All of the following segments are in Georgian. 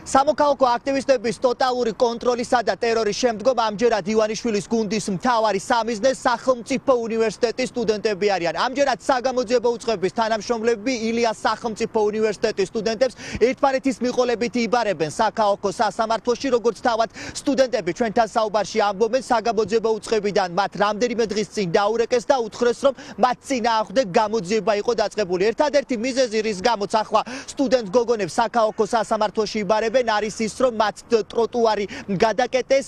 სამოქალაქო აქტივისტების ტოტალური კონტროლისა და ტერორის შემდგომ ამჯერად ივანიშვილის გუნდის მთავარი სამიზნე სახელმწიფო უნივერსიტეტის სტუდენტები არიან. ამჯერად საგამოძიებო უწყების თანამშრომლები ილიას სახელმწიფო უნივერსიტეტის სტუდენტებს ერთმანეთის მიყოლებით იბარებენ საქალაქო სასამართლოში, როგორც თავად სტუდენტები ჩვენთან საუბარში ამბობენ, საგამოძიებო უწყებიდან მათ რამდენიმე დღის წინ დაურეკეს და უთხრეს, რომ მათ წინააღმდეგ გამოძიება იყო დაწყებული. ერთადერთი მიზეზი, რის გამოც ახლა სტუდენტ გოგონებს საქალაქო სასამართლოში იბარებენ, არის ის, რომ მათ ტროტუარი გადაკეტეს,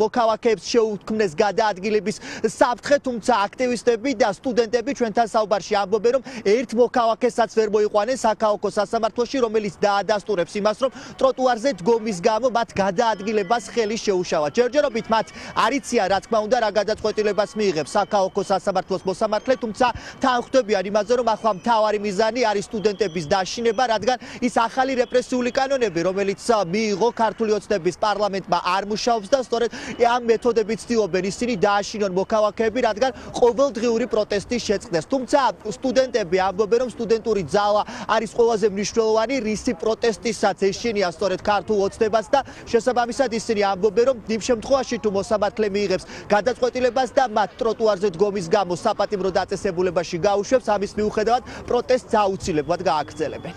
მოქალაქეებს შეუთქმნეს გადაადგილების საფრთხე, თუმცა აქტივისტები და სტუდენტები ჩვენთან საუბარში ამბობენ, რომ ერთ მოქალაქესაც ვერ მოიყვანენ საქალაქო სასამართლოში, რომელიც დაადასტურებს იმას, რომ ტროტუარზე დგომის გამო მათ გადაადგილებას ხელი შეუშავა. ჯერჯერობით მათ არ იციან, რა თქმა უნდა, რა გადაწყვეტილებას მიიღებს საქალაქო სასამართლოს მოსამართლე, თუმცა თანხმდებიან იმაზე, რომ ახლა მთავარი მიზანი არის სტუდენტების დაშინება, რადგან ის ახალი რეპრესიული კანონები, რომელიც მიიღო ქართული ოცნების პარლამენტმა, არ მუშაობს და სწორედ ამ მეთოდებით ცდილობენ ისინი დააშინონ მოქალაქეები, რადგან ყოველდღიური პროტესტის შეწყდეს. თუმცა სტუდენტები ამბობენ, რომ სტუდენტური ძალა არის ყველაზე მნიშვნელოვანი რისი პროტესტისაც ეშინია სწორედ ქართულ ოცნებას და შესაბამისად ისინი ამბობენ, რომ იმ შემთხვევაში თუ მოსამართლე მიიღებს გადაწყვეტილებას და მათ ტროტუარზე დგომის გამო საპატიმრო დაწესებულებაში გაუშვებს, ამის მიუხედავად პროტესტს აუცილებლად გააგრძელებენ.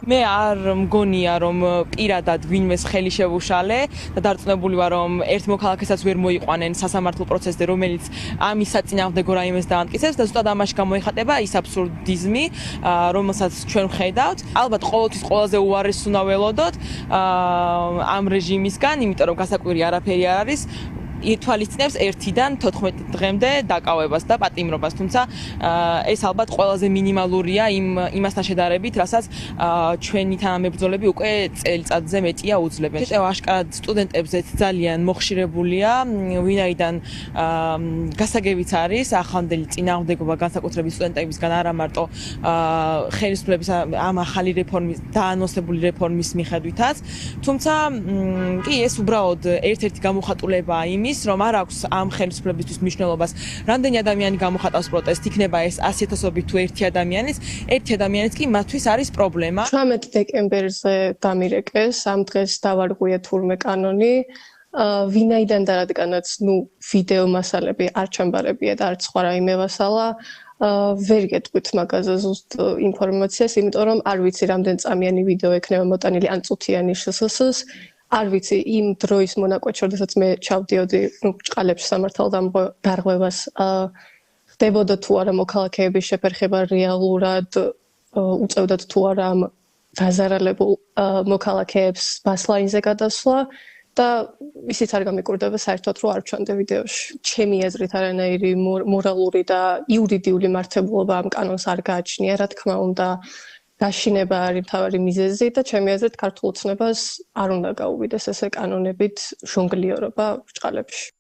მე არ მგონია, რომ პირადად ვინმეს ხელი შევუშალე და დარწმუნებული ვარ, რომ ერთ მოქალაქესაც ვერ მოიყვანენ სასამართლო პროცესზე, რომელიც ამის საწინააღმდეგო რაიმეს დაამტკიცებს და ზუსტად ამაში გამოიხატება ის აბსურდიზმი, რომელსაც ჩვენ ვხედავთ. ალბათ ყოველთვის ყველაზე უარესს უნდა ველოდოთ ამ რეჟიმისგან, იმიტომ რომ გასაკვირი არაფერი არ არის. ითვალისწინებს 1-დან 14 დღემდე დაკავებას და პატიმრობას, თუმცა ეს ალბათ ყველაზე მინიმალურია იმასთან შედარებით, რასაც ჩვენი თანამებრძოლები უკვე წელიწადზე მეტია უძლებენ. აშკარად სტუდენტებზეც ძალიან მოხშირებულია, ვინაიდან გასაგებიც არის ახალმდელი წინააღმდეგობა განსაკუთრებით სტუდენტებისგან, არა მარტო ხელისუფლების ამ ახალი რეფორმის დაანონსებული რეფორმის მიხედვითაც, თუმცა კი ეს უბრალოდ ერთ-ერთი გამოხატულებაა იმის, რომ არ აქვს ამ ხელისუფლებისთვის მნიშვნელობას, რამდენი ადამიანი გამოხატავს პროტესტს, იქნება ეს 100,000-ობით თუ ერთი ადამიანიც კი მათთვის არის პრობლემა. 18 დეკემბერზე დამირეკეს, ამ დღეს დავარღვია თურმე კანონი, ვინაიდან და რადგანაც ვიდეო მასალები არ ჩამბარებია და არც სხვა რაიმე მასალა, ვერ გეტყვით მაგაზე ზუსტ ინფორმაციას, იმიტომ რომ არ ვიცი რამდენ წამიანი ვიდეო ექნება მოტანილი ან წუთიანი შესასოს. არ ვიცი იმ დროის მონაკვეთში, როდესაც მე ჩავდიოდი ბრჭყალებში სამართალ დარღვევას, ხდებოდა თუ არა მოქალაქეების შეფერხება რეალურად, უწევდათ თუ არა ამ დაზარალებულ მოქალაქეებს ბასლაინზე გადასვლა და ისიც არ გამიკურდება საერთოდ, რომ არ ჩვენდე ვიდეოში. ჩემი აზრით არანაირი მორალური და იურიდიული მართებულობა ამ კანონს არ გააჩნია, რა თქმა უნდა. დაშინება არის მთავარი მიზეზი და ჩემი აზრით ქართულ ოცნებას არ უნდა გაუვიდეს ესე კანონებით ჟონგლიორობა ბრჭყალებში.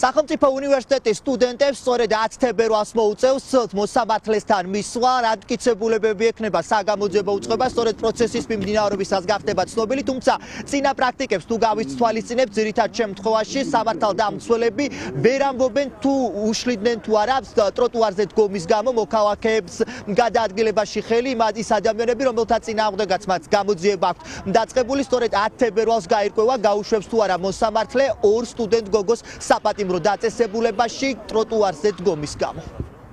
სახელმწიფო უნივერსიტეტის სტუდენტებს სწორედ 10 თებერვალს მოუწევს მოსამართლესთან მისვლა, რადგიცებულებები ექნება საგამოძიებო უწყება, სწორედ პროცესის მიმდინარეობისას გახდება ცნობილი, თუმცა წინა პრაქტიკებს თუ გავიცვალისწინებთ, ძირითად შემთხვევაში სამართალდამცველები ვერ ამბობენ თუ უშლიდნენ თუ არა ტროტუარზე დგომის გამო მოქალაქეებს გადაადგილებაში ხელი, ის ადამიანები, რომელთაც წინააღმდეგაც მათ გამოძიება აქვთ დაწყებული, სწორედ 10 თებერვალს გაირკვევა, გაუშვებს თუ არა მოსამართლე ორ სტუდენტ გოგოს საპატიმრო დაწესებულებაში ტროტუარზე დგომის გამო.